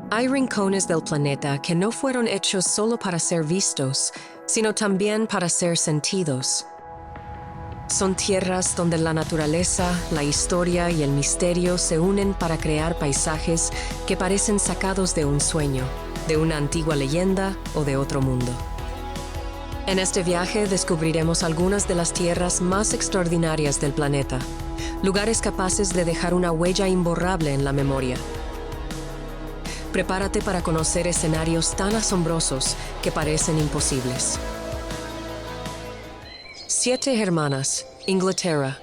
Hay rincones del planeta que no fueron hechos solo para ser vistos, sino también para ser sentidos. Son tierras donde la naturaleza, la historia y el misterio se unen para crear paisajes que parecen sacados de un sueño, de una antigua leyenda o de otro mundo. En este viaje descubriremos algunas de las tierras más extraordinarias del planeta, lugares capaces de dejar una huella imborrable en la memoria. Prepárate para conocer escenarios tan asombrosos que parecen imposibles. 7 Hermanas, Inglaterra.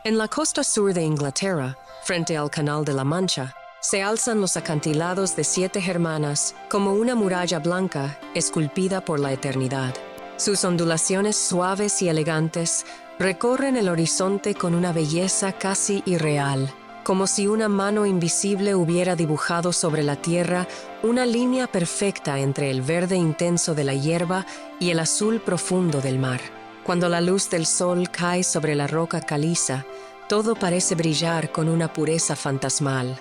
En la costa sur de Inglaterra, frente al Canal de la Mancha, se alzan los acantilados de 7 Hermanas como una muralla blanca esculpida por la eternidad. Sus ondulaciones suaves y elegantes recorren el horizonte con una belleza casi irreal, como si una mano invisible hubiera dibujado sobre la tierra una línea perfecta entre el verde intenso de la hierba y el azul profundo del mar. Cuando la luz del sol cae sobre la roca caliza, todo parece brillar con una pureza fantasmal.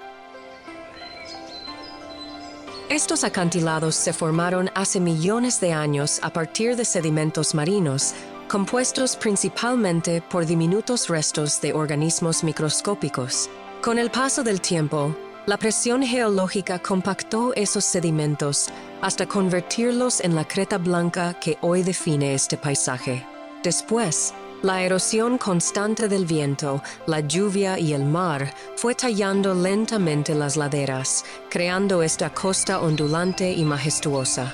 Estos acantilados se formaron hace millones de años a partir de sedimentos marinos, compuestos principalmente por diminutos restos de organismos microscópicos. Con el paso del tiempo, la presión geológica compactó esos sedimentos hasta convertirlos en la creta blanca que hoy define este paisaje. Después, la erosión constante del viento, la lluvia y el mar fue tallando lentamente las laderas, creando esta costa ondulante y majestuosa.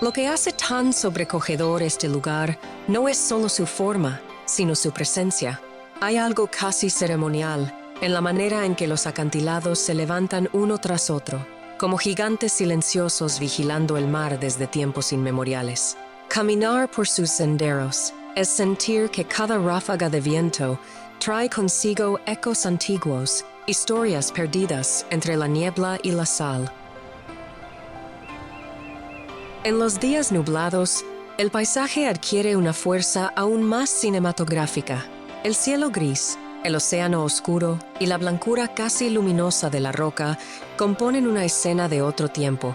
Lo que hace tan sobrecogedor este lugar no es solo su forma, sino su presencia. Hay algo casi ceremonial en la manera en que los acantilados se levantan uno tras otro, como gigantes silenciosos vigilando el mar desde tiempos inmemoriales. Caminar por sus senderos es sentir que cada ráfaga de viento trae consigo ecos antiguos, historias perdidas entre la niebla y la sal. En los días nublados, el paisaje adquiere una fuerza aún más cinematográfica. El cielo gris, el océano oscuro y la blancura casi luminosa de la roca componen una escena de otro tiempo,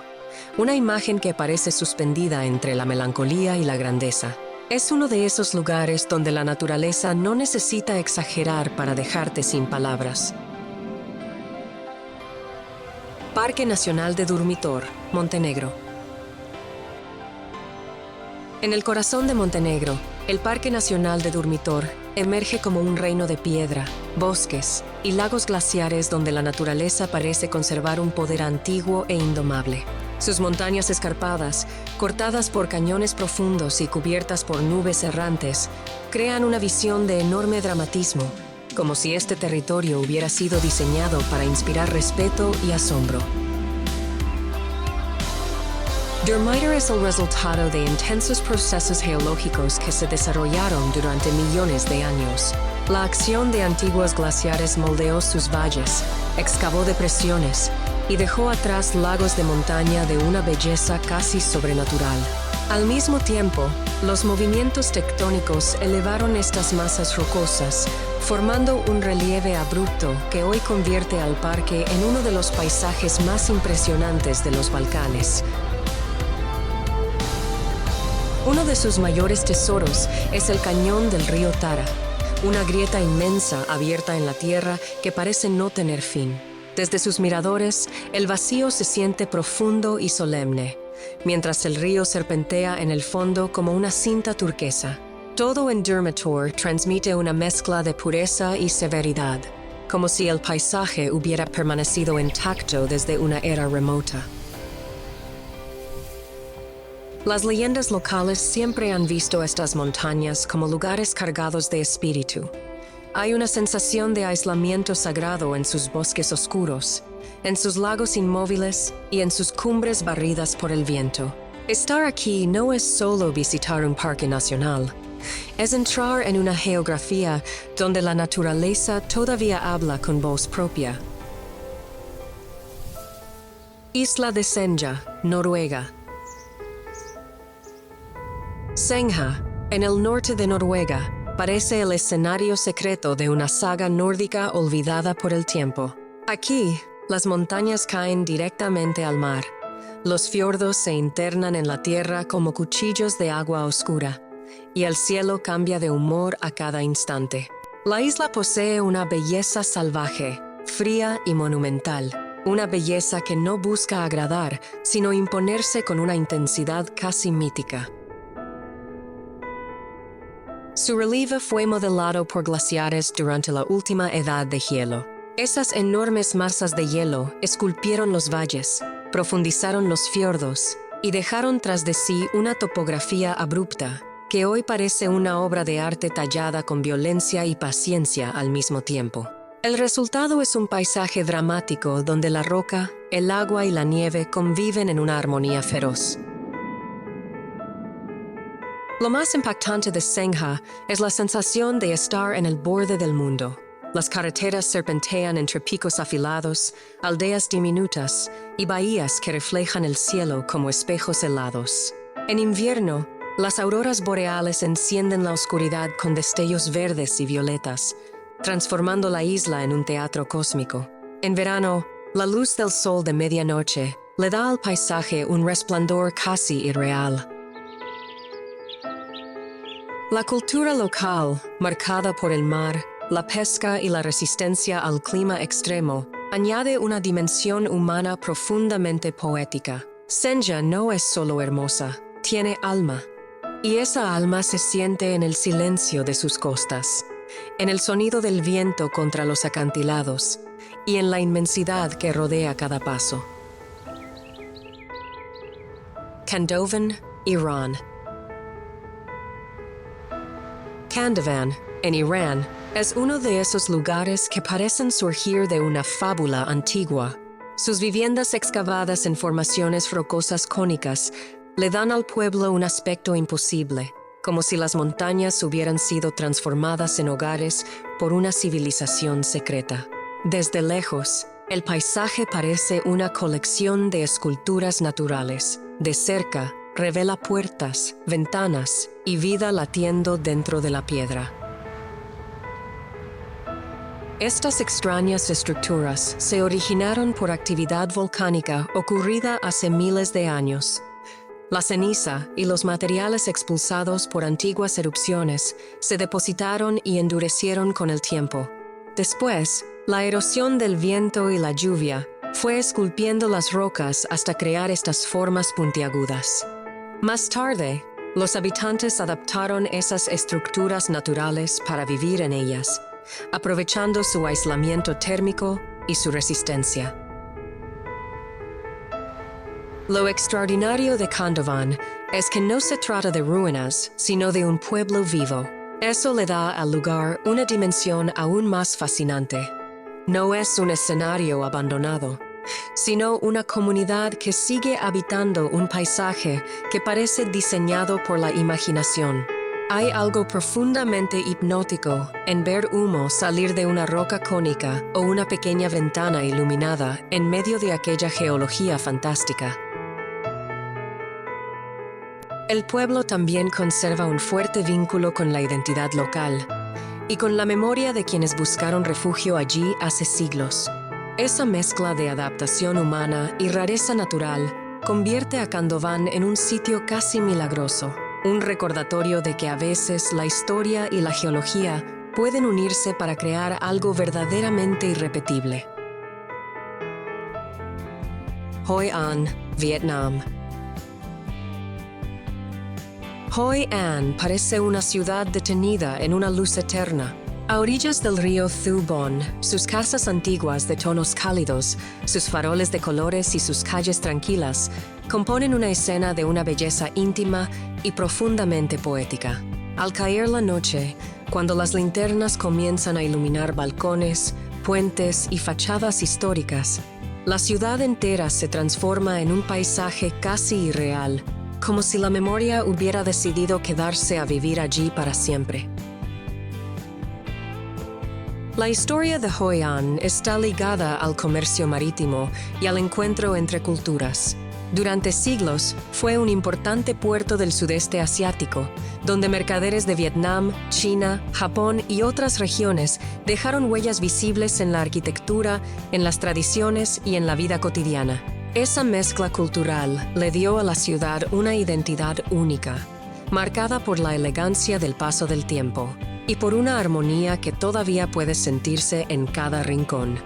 una imagen que parece suspendida entre la melancolía y la grandeza. Es uno de esos lugares donde la naturaleza no necesita exagerar para dejarte sin palabras. Parque Nacional de Durmitor, Montenegro. En el corazón de Montenegro, el Parque Nacional de Durmitor emerge como un reino de piedra, bosques y lagos glaciares donde la naturaleza parece conservar un poder antiguo e indomable. Sus montañas escarpadas, cortadas por cañones profundos y cubiertas por nubes errantes, crean una visión de enorme dramatismo, como si este territorio hubiera sido diseñado para inspirar respeto y asombro. Durmitor es el resultado de intensos procesos geológicos que se desarrollaron durante millones de años. La acción de antiguos glaciares moldeó sus valles, excavó depresiones y dejó atrás lagos de montaña de una belleza casi sobrenatural. Al mismo tiempo, los movimientos tectónicos elevaron estas masas rocosas, formando un relieve abrupto que hoy convierte al parque en uno de los paisajes más impresionantes de los Balcanes. Uno de sus mayores tesoros es el cañón del río Tara, una grieta inmensa abierta en la tierra que parece no tener fin. Desde sus miradores, el vacío se siente profundo y solemne, mientras el río serpentea en el fondo como una cinta turquesa. Todo en Durmitor transmite una mezcla de pureza y severidad, como si el paisaje hubiera permanecido intacto desde una era remota. Las leyendas locales siempre han visto estas montañas como lugares cargados de espíritu. Hay una sensación de aislamiento sagrado en sus bosques oscuros, en sus lagos inmóviles y en sus cumbres barridas por el viento. Estar aquí no es solo visitar un parque nacional, es entrar en una geografía donde la naturaleza todavía habla con voz propia. Isla de Senja, Noruega. Senja, en el norte de Noruega, parece el escenario secreto de una saga nórdica olvidada por el tiempo. Aquí, las montañas caen directamente al mar. Los fiordos se internan en la tierra como cuchillos de agua oscura, y el cielo cambia de humor a cada instante. La isla posee una belleza salvaje, fría y monumental, una belleza que no busca agradar, sino imponerse con una intensidad casi mítica. Su relieve fue modelado por glaciares durante la última edad de hielo. Esas enormes masas de hielo esculpieron los valles, profundizaron los fiordos y dejaron tras de sí una topografía abrupta que hoy parece una obra de arte tallada con violencia y paciencia al mismo tiempo. El resultado es un paisaje dramático donde la roca, el agua y la nieve conviven en una armonía feroz. Lo más impactante de Sengha es la sensación de estar en el borde del mundo. Las carreteras serpentean entre picos afilados, aldeas diminutas y bahías que reflejan el cielo como espejos helados. En invierno, las auroras boreales encienden la oscuridad con destellos verdes y violetas, transformando la isla en un teatro cósmico. En verano, la luz del sol de medianoche le da al paisaje un resplandor casi irreal. La cultura local, marcada por el mar, la pesca y la resistencia al clima extremo, añade una dimensión humana profundamente poética. Senja no es solo hermosa, tiene alma. Y esa alma se siente en el silencio de sus costas, en el sonido del viento contra los acantilados y en la inmensidad que rodea cada paso. Khandovan, Irán. Khandovan, en Irán, es uno de esos lugares que parecen surgir de una fábula antigua. Sus viviendas excavadas en formaciones rocosas cónicas le dan al pueblo un aspecto imposible, como si las montañas hubieran sido transformadas en hogares por una civilización secreta. Desde lejos, el paisaje parece una colección de esculturas naturales. De cerca, revela puertas, ventanas y vida latiendo dentro de la piedra. Estas extrañas estructuras se originaron por actividad volcánica ocurrida hace miles de años. La ceniza y los materiales expulsados por antiguas erupciones se depositaron y endurecieron con el tiempo. Después, la erosión del viento y la lluvia fue esculpiendo las rocas hasta crear estas formas puntiagudas. Más tarde, los habitantes adaptaron esas estructuras naturales para vivir en ellas, aprovechando su aislamiento térmico y su resistencia. Lo extraordinario de Khandovan es que no se trata de ruinas, sino de un pueblo vivo. Eso le da al lugar una dimensión aún más fascinante. No es un escenario abandonado, sino una comunidad que sigue habitando un paisaje que parece diseñado por la imaginación. Hay algo profundamente hipnótico en ver humo salir de una roca cónica o una pequeña ventana iluminada en medio de aquella geología fantástica. El pueblo también conserva un fuerte vínculo con la identidad local y con la memoria de quienes buscaron refugio allí hace siglos. Esa mezcla de adaptación humana y rareza natural convierte a Khandovan en un sitio casi milagroso, un recordatorio de que a veces la historia y la geología pueden unirse para crear algo verdaderamente irrepetible. Hoi An, Vietnam. Hoi An parece una ciudad detenida en una luz eterna. A orillas del río Thu Bon, sus casas antiguas de tonos cálidos, sus faroles de colores y sus calles tranquilas componen una escena de una belleza íntima y profundamente poética. Al caer la noche, cuando las linternas comienzan a iluminar balcones, puentes y fachadas históricas, la ciudad entera se transforma en un paisaje casi irreal, como si la memoria hubiera decidido quedarse a vivir allí para siempre. La historia de Hoi An está ligada al comercio marítimo y al encuentro entre culturas. Durante siglos, fue un importante puerto del sudeste asiático, donde mercaderes de Vietnam, China, Japón y otras regiones dejaron huellas visibles en la arquitectura, en las tradiciones y en la vida cotidiana. Esa mezcla cultural le dio a la ciudad una identidad única, marcada por la elegancia del paso del tiempo y por una armonía que todavía puede sentirse en cada rincón.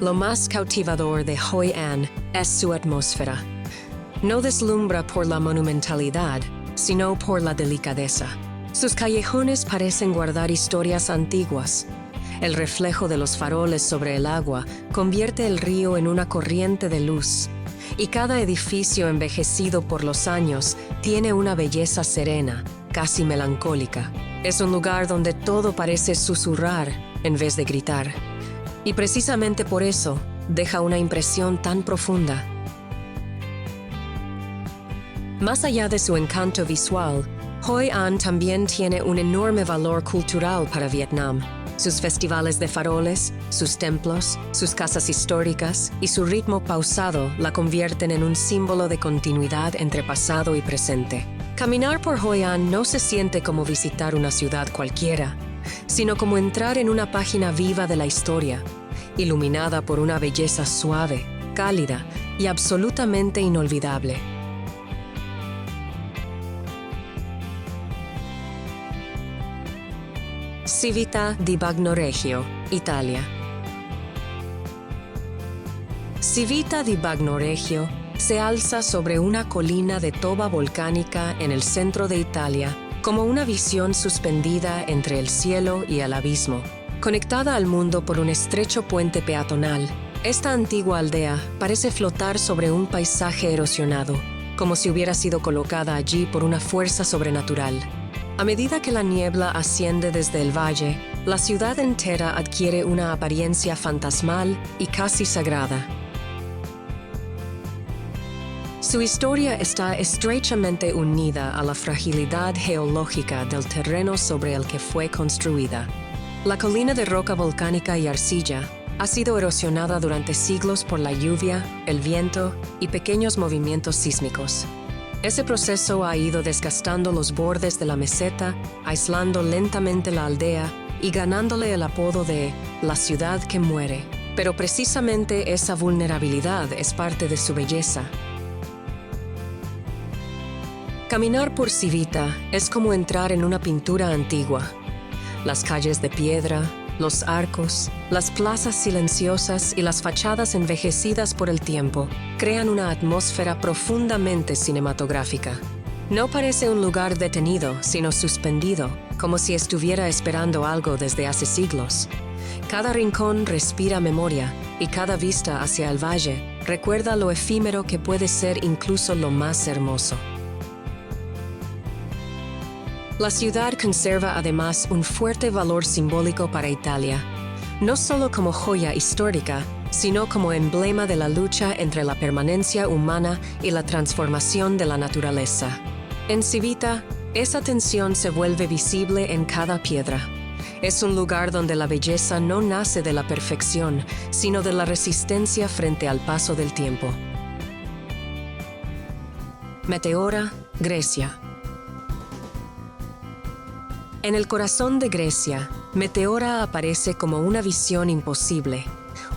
Lo más cautivador de Hoi An es su atmósfera. No deslumbra por la monumentalidad, sino por la delicadeza. Sus callejones parecen guardar historias antiguas. El reflejo de los faroles sobre el agua convierte el río en una corriente de luz, y cada edificio envejecido por los años tiene una belleza serena, casi melancólica. Es un lugar donde todo parece susurrar en vez de gritar. Y precisamente por eso deja una impresión tan profunda. Más allá de su encanto visual, Hoi An también tiene un enorme valor cultural para Vietnam. Sus festivales de faroles, sus templos, sus casas históricas y su ritmo pausado la convierten en un símbolo de continuidad entre pasado y presente. Caminar por Hoi An no se siente como visitar una ciudad cualquiera, sino como entrar en una página viva de la historia, iluminada por una belleza suave, cálida y absolutamente inolvidable. Civita di Bagnoregio, Italia. Civita di Bagnoregio se alza sobre una colina de toba volcánica en el centro de Italia, como una visión suspendida entre el cielo y el abismo. Conectada al mundo por un estrecho puente peatonal, esta antigua aldea parece flotar sobre un paisaje erosionado, como si hubiera sido colocada allí por una fuerza sobrenatural. A medida que la niebla asciende desde el valle, la ciudad entera adquiere una apariencia fantasmal y casi sagrada. Su historia está estrechamente unida a la fragilidad geológica del terreno sobre el que fue construida. La colina de roca volcánica y arcilla ha sido erosionada durante siglos por la lluvia, el viento y pequeños movimientos sísmicos. Ese proceso ha ido desgastando los bordes de la meseta, aislando lentamente la aldea y ganándole el apodo de la ciudad que muere. Pero precisamente esa vulnerabilidad es parte de su belleza. Caminar por Civita es como entrar en una pintura antigua. Las calles de piedra, los arcos, las plazas silenciosas y las fachadas envejecidas por el tiempo crean una atmósfera profundamente cinematográfica. No parece un lugar detenido, sino suspendido, como si estuviera esperando algo desde hace siglos. Cada rincón respira memoria y cada vista hacia el valle recuerda lo efímero que puede ser incluso lo más hermoso. La ciudad conserva además un fuerte valor simbólico para Italia, no solo como joya histórica, sino como emblema de la lucha entre la permanencia humana y la transformación de la naturaleza. En Civita, esa tensión se vuelve visible en cada piedra. Es un lugar donde la belleza no nace de la perfección, sino de la resistencia frente al paso del tiempo. Meteora, Grecia. En el corazón de Grecia, Meteora aparece como una visión imposible,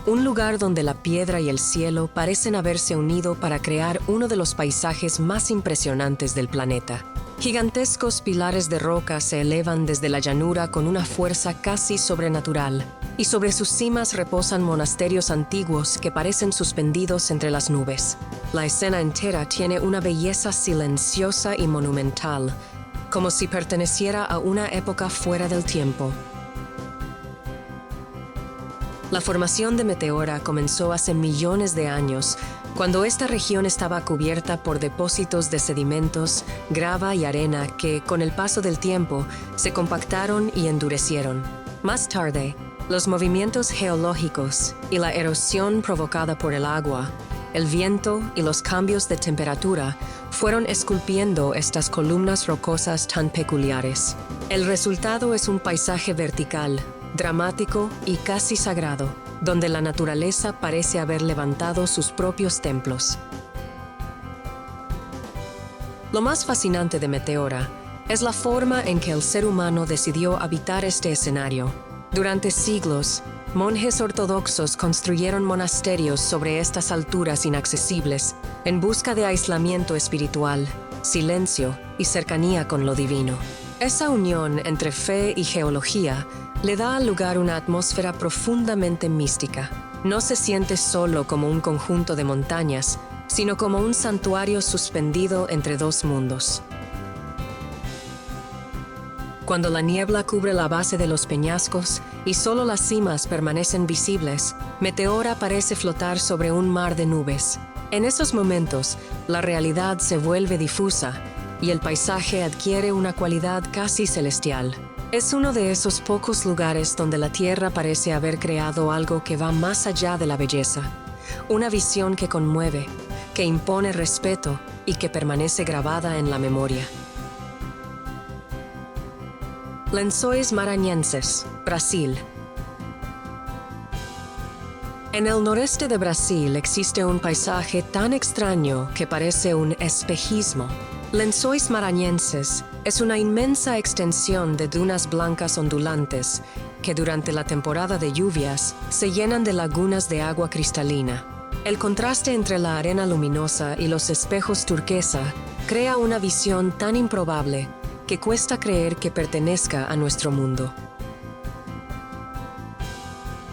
un lugar donde la piedra y el cielo parecen haberse unido para crear uno de los paisajes más impresionantes del planeta. Gigantescos pilares de roca se elevan desde la llanura con una fuerza casi sobrenatural, y sobre sus cimas reposan monasterios antiguos que parecen suspendidos entre las nubes. La escena entera tiene una belleza silenciosa y monumental, como si perteneciera a una época fuera del tiempo. La formación de Meteora comenzó hace millones de años, cuando esta región estaba cubierta por depósitos de sedimentos, grava y arena que, con el paso del tiempo, se compactaron y endurecieron. Más tarde, los movimientos geológicos y la erosión provocada por el agua, el viento y los cambios de temperatura fueron esculpiendo estas columnas rocosas tan peculiares. El resultado es un paisaje vertical, dramático y casi sagrado. donde la naturaleza parece haber levantado sus propios templos. Lo más fascinante de Meteora es la forma en que el ser humano decidió habitar este escenario. Durante siglos, monjes ortodoxos construyeron monasterios sobre estas alturas inaccesibles en busca de aislamiento espiritual, silencio y cercanía con lo divino. Esa unión entre fe y geología le da al lugar una atmósfera profundamente mística. No se siente solo como un conjunto de montañas, sino como un santuario suspendido entre dos mundos. Cuando la niebla cubre la base de los peñascos y solo las cimas permanecen visibles, Meteora parece flotar sobre un mar de nubes. En esos momentos, la realidad se vuelve difusa y el paisaje adquiere una cualidad casi celestial. Es uno de esos pocos lugares donde la Tierra parece haber creado algo que va más allá de la belleza. Una visión que conmueve, que impone respeto y que permanece grabada en la memoria. Lençóis Maranhenses, Brasil. En el noreste de Brasil existe un paisaje tan extraño que parece un espejismo. Lençóis Maranhenses es una inmensa extensión de dunas blancas ondulantes que durante la temporada de lluvias se llenan de lagunas de agua cristalina. El contraste entre la arena luminosa y los espejos turquesa crea una visión tan improbable que cuesta creer que pertenezca a nuestro mundo.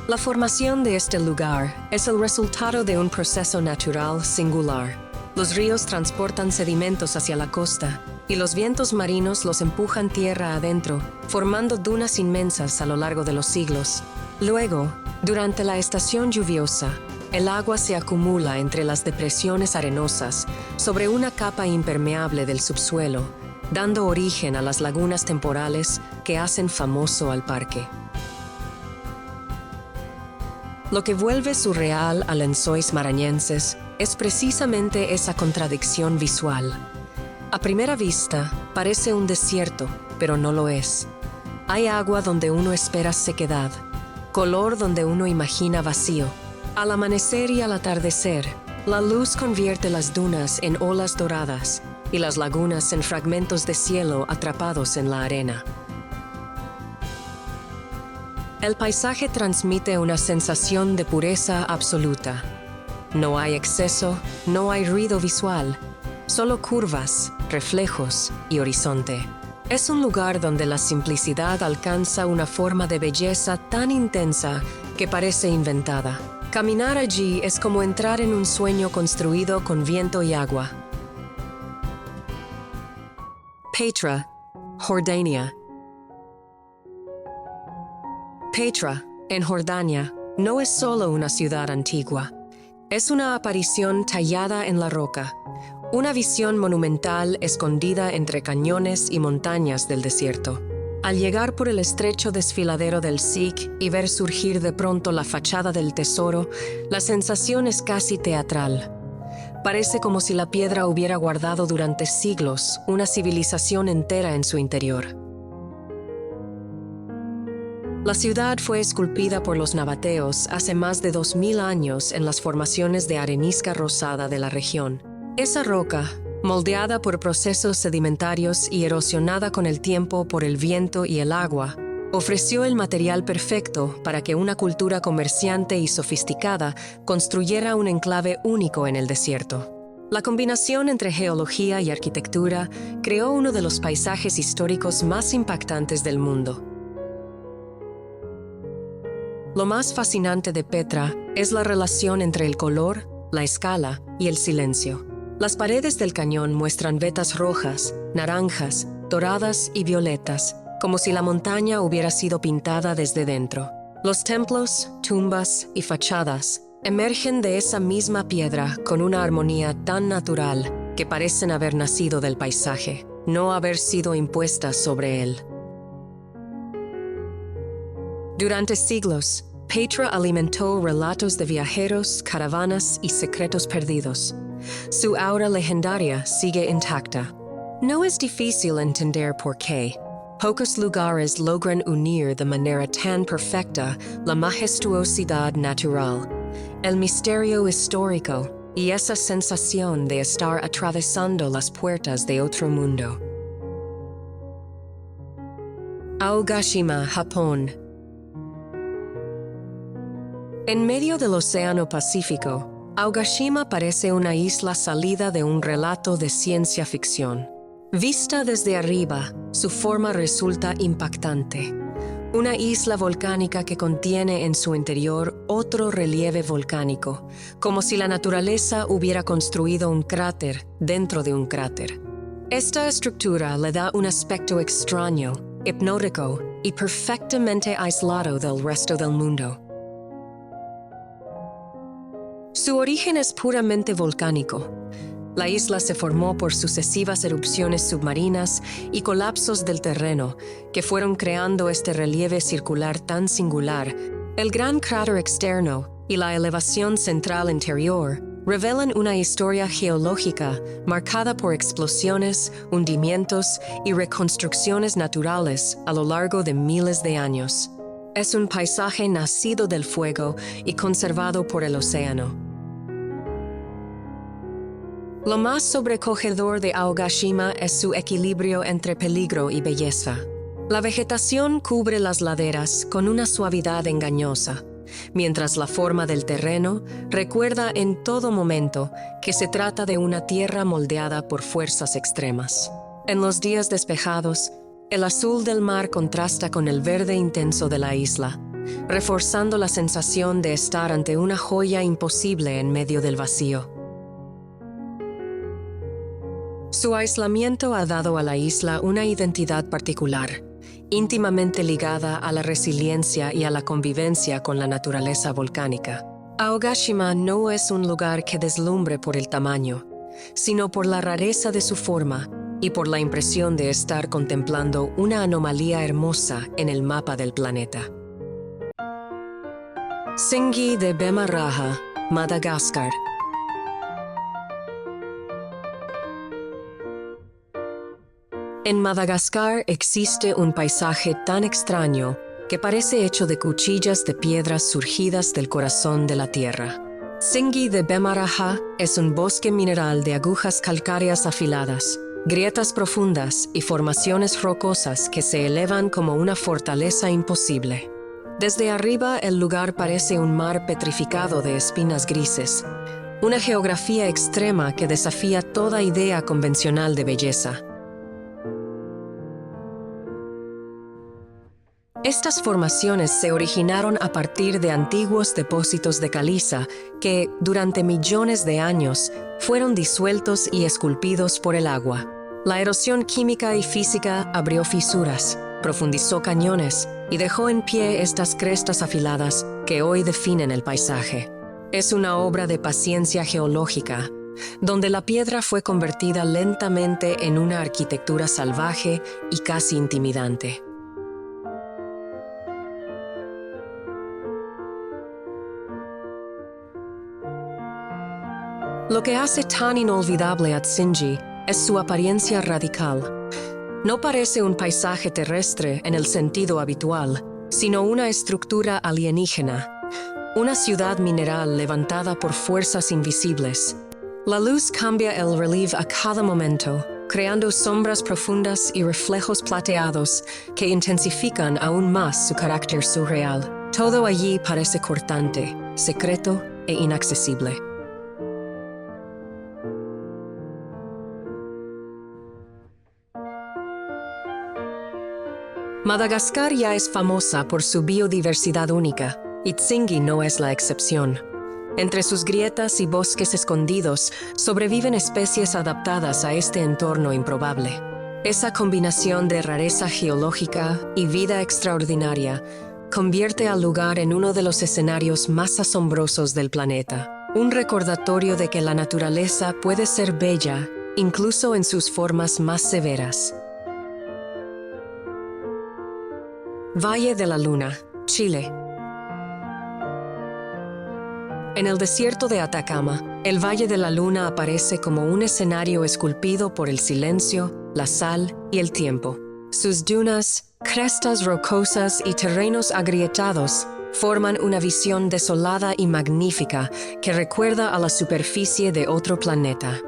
La formación de este lugar es el resultado de un proceso natural singular. Los ríos transportan sedimentos hacia la costa y los vientos marinos los empujan tierra adentro, formando dunas inmensas a lo largo de los siglos. Luego, durante la estación lluviosa, el agua se acumula entre las depresiones arenosas sobre una capa impermeable del subsuelo, dando origen a las lagunas temporales que hacen famoso al parque. Lo que vuelve surreal a Lençóis Maranhenses es precisamente esa contradicción visual. A primera vista, parece un desierto, pero no lo es. Hay agua donde uno espera sequedad, color donde uno imagina vacío. Al amanecer y al atardecer, la luz convierte las dunas en olas doradas y las lagunas en fragmentos de cielo atrapados en la arena. El paisaje transmite una sensación de pureza absoluta. No hay exceso, no hay ruido visual, solo curvas, reflejos y horizonte. Es un lugar donde la simplicidad alcanza una forma de belleza tan intensa que parece inventada. Caminar allí es como entrar en un sueño construido con viento y agua. Petra, Jordania. Petra, en Jordania, no es solo una ciudad antigua. Es una aparición tallada en la roca, una visión monumental escondida entre cañones y montañas del desierto. Al llegar por el estrecho desfiladero del Sig y ver surgir de pronto la fachada del tesoro, la sensación es casi teatral. Parece como si la piedra hubiera guardado durante siglos una civilización entera en su interior. La ciudad fue esculpida por los nabateos hace más de 2000 años en las formaciones de arenisca rosada de la región. Esa roca, moldeada por procesos sedimentarios y erosionada con el tiempo por el viento y el agua, ofreció el material perfecto para que una cultura comerciante y sofisticada construyera un enclave único en el desierto. La combinación entre geología y arquitectura creó uno de los paisajes históricos más impactantes del mundo. Lo más fascinante de Petra es la relación entre el color, la escala y el silencio. Las paredes del cañón muestran vetas rojas, naranjas, doradas y violetas, como si la montaña hubiera sido pintada desde dentro. Los templos, tumbas y fachadas emergen de esa misma piedra con una armonía tan natural que parecen haber nacido del paisaje, no haber sido impuestas sobre él. Durante siglos, Petra alimentó relatos de viajeros, caravanas y secretos perdidos. Su aura legendaria sigue intacta. No es difícil entender por qué. Pocos lugares logran unir de manera tan perfecta la majestuosidad natural, el misterio histórico y esa sensación de estar atravesando las puertas de otro mundo. Aogashima, Japón. En medio del Océano Pacífico, Aogashima parece una isla salida de un relato de ciencia ficción. Vista desde arriba, su forma resulta impactante. Una isla volcánica que contiene en su interior otro relieve volcánico, como si la naturaleza hubiera construido un cráter dentro de un cráter. Esta estructura le da un aspecto extraño, hipnótico y perfectamente aislado del resto del mundo. Su origen es puramente volcánico. La isla se formó por sucesivas erupciones submarinas y colapsos del terreno que fueron creando este relieve circular tan singular. El gran cráter externo y la elevación central interior revelan una historia geológica marcada por explosiones, hundimientos y reconstrucciones naturales a lo largo de miles de años. Es un paisaje nacido del fuego y conservado por el océano. Lo más sobrecogedor de Aogashima es su equilibrio entre peligro y belleza. La vegetación cubre las laderas con una suavidad engañosa, mientras la forma del terreno recuerda en todo momento que se trata de una tierra moldeada por fuerzas extremas. En los días despejados, el azul del mar contrasta con el verde intenso de la isla, reforzando la sensación de estar ante una joya imposible en medio del vacío. Su aislamiento ha dado a la isla una identidad particular, íntimamente ligada a la resiliencia y a la convivencia con la naturaleza volcánica. Aogashima no es un lugar que deslumbre por el tamaño, sino por la rareza de su forma y por la impresión de estar contemplando una anomalía hermosa en el mapa del planeta. Tsingy de Bemaraha, Madagascar. En Madagascar existe un paisaje tan extraño que parece hecho de cuchillas de piedras surgidas del corazón de la tierra. Tsingy de Bemaraha es un bosque mineral de agujas calcáreas afiladas, grietas profundas y formaciones rocosas que se elevan como una fortaleza imposible. Desde arriba el lugar parece un mar petrificado de espinas grises, una geografía extrema que desafía toda idea convencional de belleza. Estas formaciones se originaron a partir de antiguos depósitos de caliza que, durante millones de años, fueron disueltos y esculpidos por el agua. La erosión química y física abrió fisuras, profundizó cañones y dejó en pie estas crestas afiladas que hoy definen el paisaje. Es una obra de paciencia geológica, donde la piedra fue convertida lentamente en una arquitectura salvaje y casi intimidante. Lo que hace tan inolvidable a Tsingy es su apariencia radical. No parece un paisaje terrestre en el sentido habitual, sino una estructura alienígena, una ciudad mineral levantada por fuerzas invisibles. La luz cambia el relieve a cada momento, creando sombras profundas y reflejos plateados que intensifican aún más su carácter surreal. Todo allí parece cortante, secreto e inaccesible. Madagascar ya es famosa por su biodiversidad única, y Tsingy no es la excepción. Entre sus grietas y bosques escondidos sobreviven especies adaptadas a este entorno improbable. Esa combinación de rareza geológica y vida extraordinaria convierte al lugar en uno de los escenarios más asombrosos del planeta, un recordatorio de que la naturaleza puede ser bella incluso en sus formas más severas. Valle de la Luna, Chile. En el desierto de Atacama, el Valle de la Luna aparece como un escenario esculpido por el silencio, la sal y el tiempo. Sus dunas, crestas rocosas y terrenos agrietados forman una visión desolada y magnífica que recuerda a la superficie de otro planeta.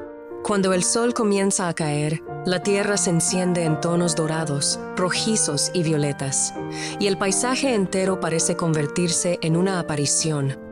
Cuando el sol comienza a caer, la tierra se enciende en tonos dorados, rojizos y violetas, y el paisaje entero parece convertirse en una aparición.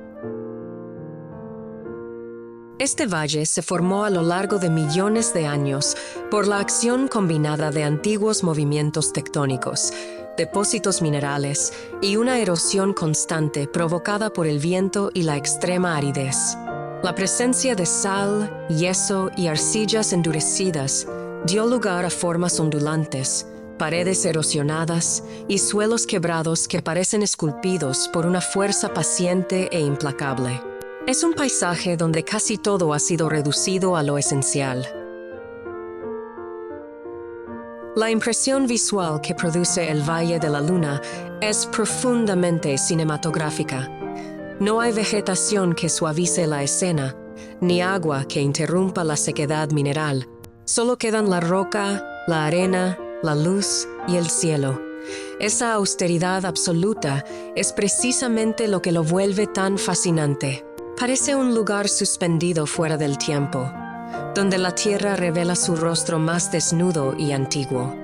Este valle se formó a lo largo de millones de años por la acción combinada de antiguos movimientos tectónicos, depósitos minerales y una erosión constante provocada por el viento y la extrema aridez. La presencia de sal, yeso y arcillas endurecidas dio lugar a formas ondulantes, paredes erosionadas y suelos quebrados que parecen esculpidos por una fuerza paciente e implacable. Es un paisaje donde casi todo ha sido reducido a lo esencial. La impresión visual que produce el Valle de la Luna es profundamente cinematográfica. No hay vegetación que suavice la escena, ni agua que interrumpa la sequedad mineral. Solo quedan la roca, la arena, la luz y el cielo. Esa austeridad absoluta es precisamente lo que lo vuelve tan fascinante. Parece un lugar suspendido fuera del tiempo, donde la tierra revela su rostro más desnudo y antiguo.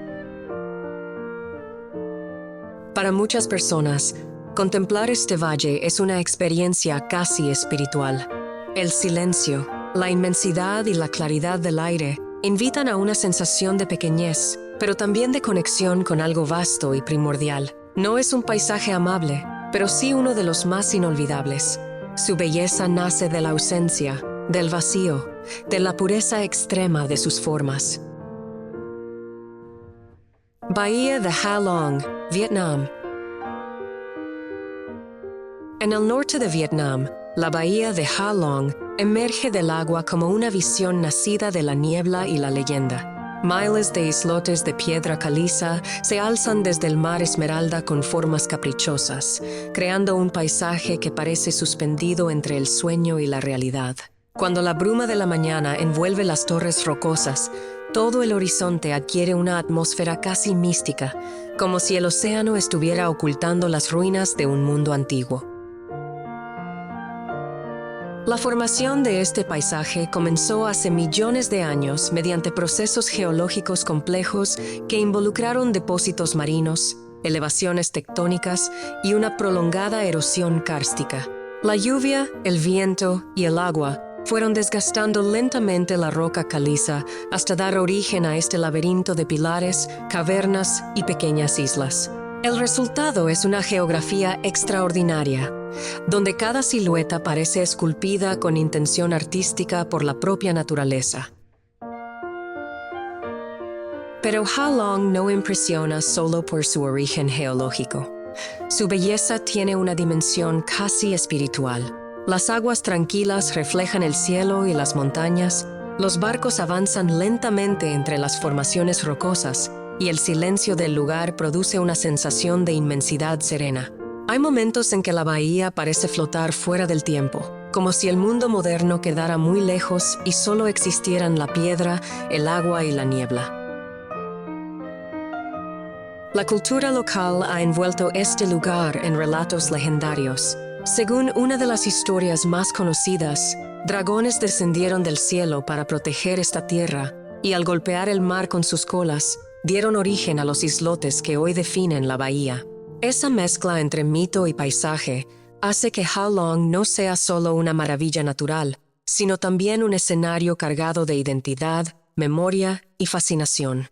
Para muchas personas, contemplar este valle es una experiencia casi espiritual. El silencio, la inmensidad y la claridad del aire invitan a una sensación de pequeñez, pero también de conexión con algo vasto y primordial. No es un paisaje amable, pero sí uno de los más inolvidables. Su belleza nace de la ausencia, del vacío, de la pureza extrema de sus formas. Bahía de Ha Long, Vietnam. En el norte de Vietnam, la bahía de Ha Long emerge del agua como una visión nacida de la niebla y la leyenda. Miles de islotes de piedra caliza se alzan desde el mar Esmeralda con formas caprichosas, creando un paisaje que parece suspendido entre el sueño y la realidad. Cuando la bruma de la mañana envuelve las torres rocosas, todo el horizonte adquiere una atmósfera casi mística, como si el océano estuviera ocultando las ruinas de un mundo antiguo. La formación de este paisaje comenzó hace millones de años mediante procesos geológicos complejos que involucraron depósitos marinos, elevaciones tectónicas y una prolongada erosión kárstica. La lluvia, el viento y el agua fueron desgastando lentamente la roca caliza hasta dar origen a este laberinto de pilares, cavernas y pequeñas islas. El resultado es una geografía extraordinaria, donde cada silueta parece esculpida con intención artística por la propia naturaleza. Pero Ha Long no impresiona solo por su origen geológico. Su belleza tiene una dimensión casi espiritual. Las aguas tranquilas reflejan el cielo y las montañas, los barcos avanzan lentamente entre las formaciones rocosas, y el silencio del lugar produce una sensación de inmensidad serena. Hay momentos en que la bahía parece flotar fuera del tiempo, como si el mundo moderno quedara muy lejos y solo existieran la piedra, el agua y la niebla. La cultura local ha envuelto este lugar en relatos legendarios. Según una de las historias más conocidas, dragones descendieron del cielo para proteger esta tierra y al golpear el mar con sus colas, dieron origen a los islotes que hoy definen la bahía. Esa mezcla entre mito y paisaje hace que Ha Long no sea solo una maravilla natural, sino también un escenario cargado de identidad, memoria y fascinación.